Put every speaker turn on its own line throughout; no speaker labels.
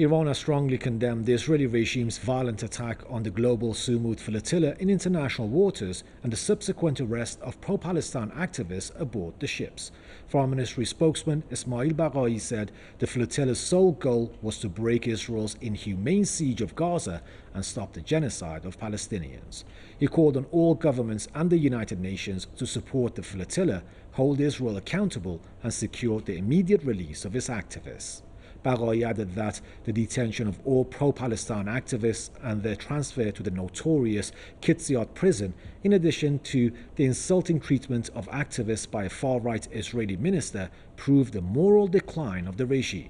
Iran has strongly condemned the Israeli regime's violent attack on the Global Sumud Flotilla in international waters and the subsequent arrest of pro-Palestine activists aboard the ships. Foreign Ministry spokesman Ismail Baghai said the flotilla's sole goal was to break Israel's inhumane siege of Gaza and stop the genocide of Palestinians. He called on all governments and the United Nations to support the flotilla, hold Israel accountable, and secure the immediate release of its activists. Baghai added that the detention of all pro-Palestine activists and their transfer to the notorious Kitziot prison, in addition to the insulting treatment of activists by a far-right Israeli minister, proved the moral decline of the regime.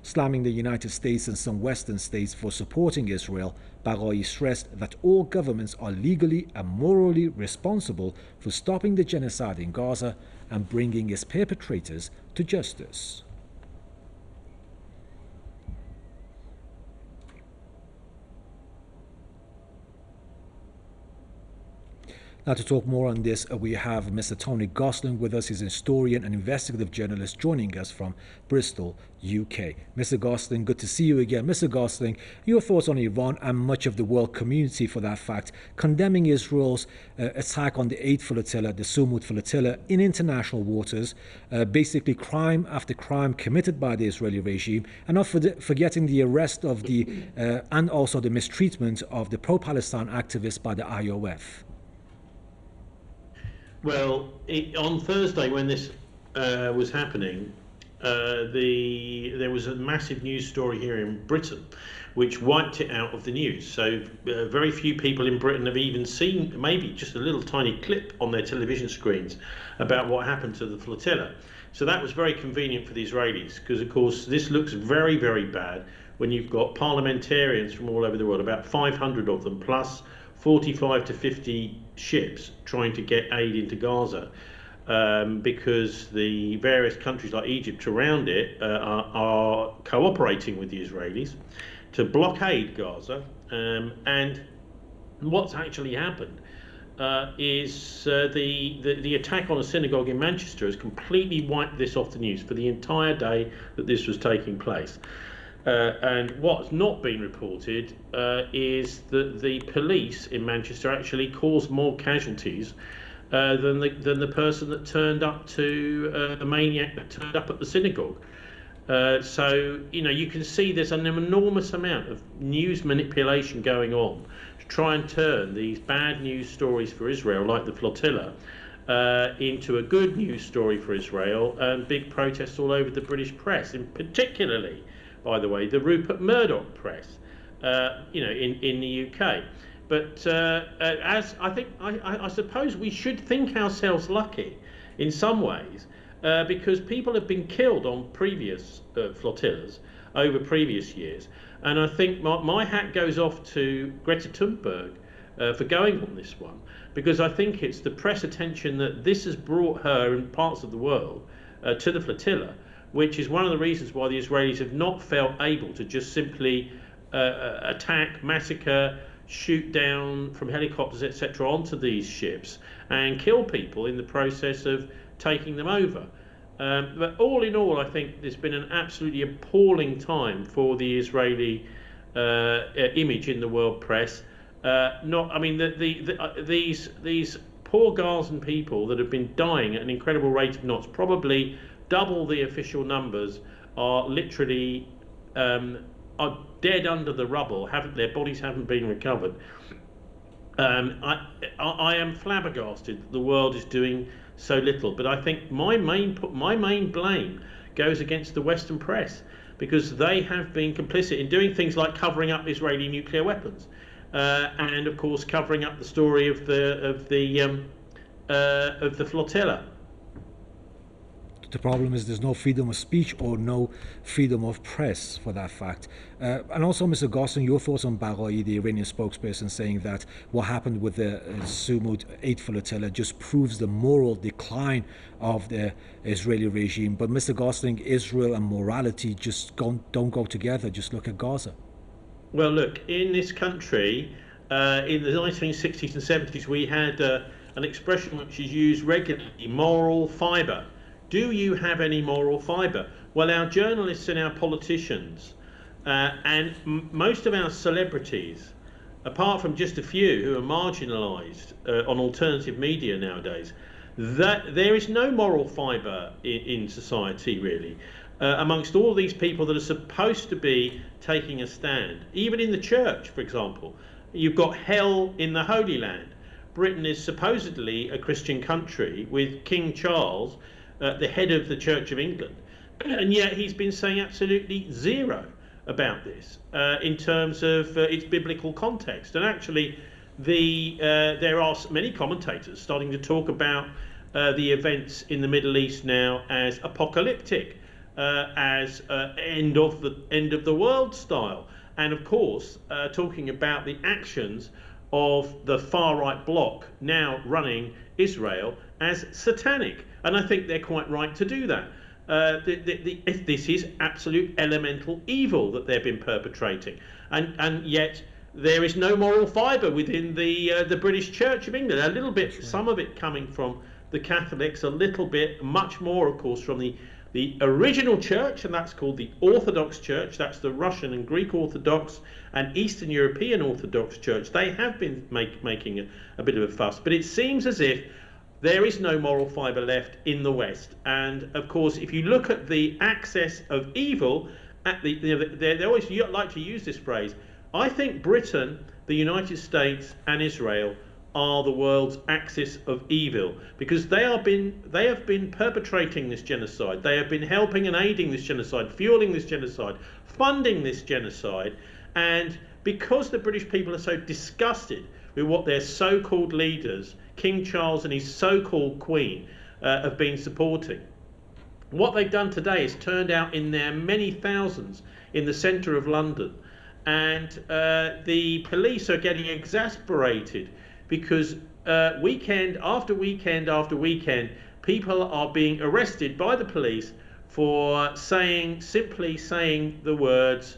Slamming the United States and some Western states for supporting Israel, Baghai stressed that all governments are legally and morally responsible for stopping the genocide in Gaza and bringing its perpetrators to justice. Now, to talk more on this, we have Mr. Tony Gosling with us. He's a historian and investigative journalist joining us from Bristol, UK. Mr. Gosling, good to see you again. Mr. Gosling, your thoughts on Iran and much of the world community, for that fact, condemning Israel's attack on the 8th flotilla, the Sumud flotilla, in international waters, basically crime after crime committed by the Israeli regime, and not forgetting the arrest of the and also the mistreatment of the pro-Palestine activists by the IOF.
Well, on Thursday when this was happening, there was a massive news story here in Britain which wiped it out of the news. So very few people in Britain have even seen maybe just a little tiny clip on their television screens about what happened to the flotilla. So that was very convenient for the Israelis, because of course this looks very, very bad when you've got parliamentarians from all over the world, about 500 of them, plus 45 to 50 ships trying to get aid into Gaza, because the various countries like Egypt around it are cooperating with the Israelis to blockade Gaza. And what's actually happened is the attack on a synagogue in Manchester has completely wiped this off the news for the entire day that this was taking place. And what's not been reported is that the police in Manchester actually caused more casualties than the person that turned up to the maniac that turned up at the synagogue. So you can see there's an enormous amount of news manipulation going on to try and turn these bad news stories for Israel, like the flotilla, into a good news story for Israel, and big protests all over the British press, and particularly, by the way, the Rupert Murdoch press, in the UK. But as I suppose we should think ourselves lucky in some ways, because people have been killed on previous flotillas over previous years. And I think my hat goes off to Greta Thunberg for going on this one, because I think it's the press attention that this has brought her in parts of the world to the flotilla, which is one of the reasons why the Israelis have not felt able to just simply attack, massacre, shoot down from helicopters, etc., onto these ships and kill people in the process of taking them over. But all in all, I think there's been an absolutely appalling time for the Israeli image in the world press. These poor Gazan people that have been dying at an incredible rate of knots, probably double the official numbers, are literally are dead under the rubble. Their bodies haven't been recovered. I am flabbergasted that the world is doing so little. But I think my main blame goes against the Western press, because they have been complicit in doing things like covering up Israeli nuclear weapons, and of course covering up the story of the flotilla.
The problem is there's no freedom of speech or no freedom of press, for that fact. And also, Mr. Gosling, your thoughts on Baghai, the Iranian spokesperson, saying that what happened with the Sumud 8th flotilla just proves the moral decline of the Israeli regime. But Mr. Gosling, Israel and morality just don't go together. Just look at Gaza.
Well, look, in this country, in the 1960s and 70s, we had an expression which is used regularly: moral fibre. Do you have any moral fibre? Well, our journalists and our politicians And most of our celebrities, apart from just a few who are marginalised on alternative media nowadays, that there is no moral fibre in society really. Amongst all these people that are supposed to be taking a stand, even in the church, for example, you've got hell in the Holy Land. Britain is supposedly a Christian country with King Charles, the head of the Church of England, and yet he's been saying absolutely zero about this in terms of its biblical context. And actually, there are many commentators starting to talk about the events in the Middle East now as apocalyptic, as end of the world style, and of course talking about the actions of the far right bloc now running Israel as satanic. And I think they're quite right to do that. If this is absolute elemental evil that they've been perpetrating, and yet there is no moral fibre within the British Church of England. A little bit, right. Some of it coming from the Catholics, a little bit, much more, of course, from the original church, and that's called the Orthodox Church. That's the Russian and Greek Orthodox and Eastern European Orthodox Church. They have been making a bit of a fuss, but it seems as if there is no moral fibre left in the West. And of course, if you look at the axis of evil, they always like to use this phrase. I think Britain, the United States, and Israel are the world's axis of evil, because they have been perpetrating this genocide. They have been helping and aiding this genocide, fueling this genocide, funding this genocide. And because the British people are so disgusted with what their so-called leaders, King Charles and his so-called Queen, have been supporting, what they've done today is turned out in their many thousands in the centre of London. And the police are getting exasperated because weekend after weekend after weekend, people are being arrested by the police for simply saying the words,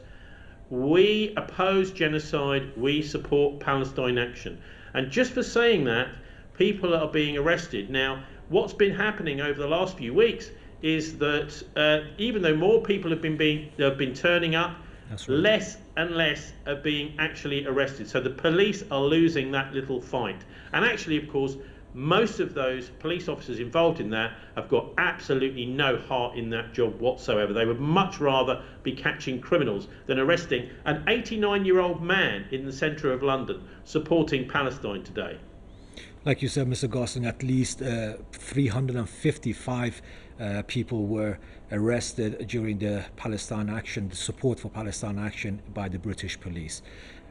"We oppose genocide, we support Palestine action." And just for saying that, people are being arrested. Now, what's been happening over the last few weeks is that even though more people have been turning up, right, less and less are being actually arrested. So the police are losing that little fight. And actually, of course, most of those police officers involved in that have got absolutely no heart in that job whatsoever. They would much rather be catching criminals than arresting an 89-year-old man in the centre of London supporting Palestine today.
Like you said, Mr. Gosling, at least 355 people were arrested during the Palestine action, the support for Palestine action by the British police.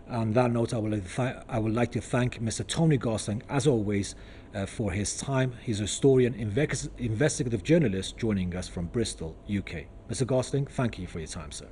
On that note, I would like to thank Mr. Tony Gosling, as always, for his time. He's a historian, investigative journalist, joining us from Bristol, UK. Mr. Gosling, thank you for your time, sir.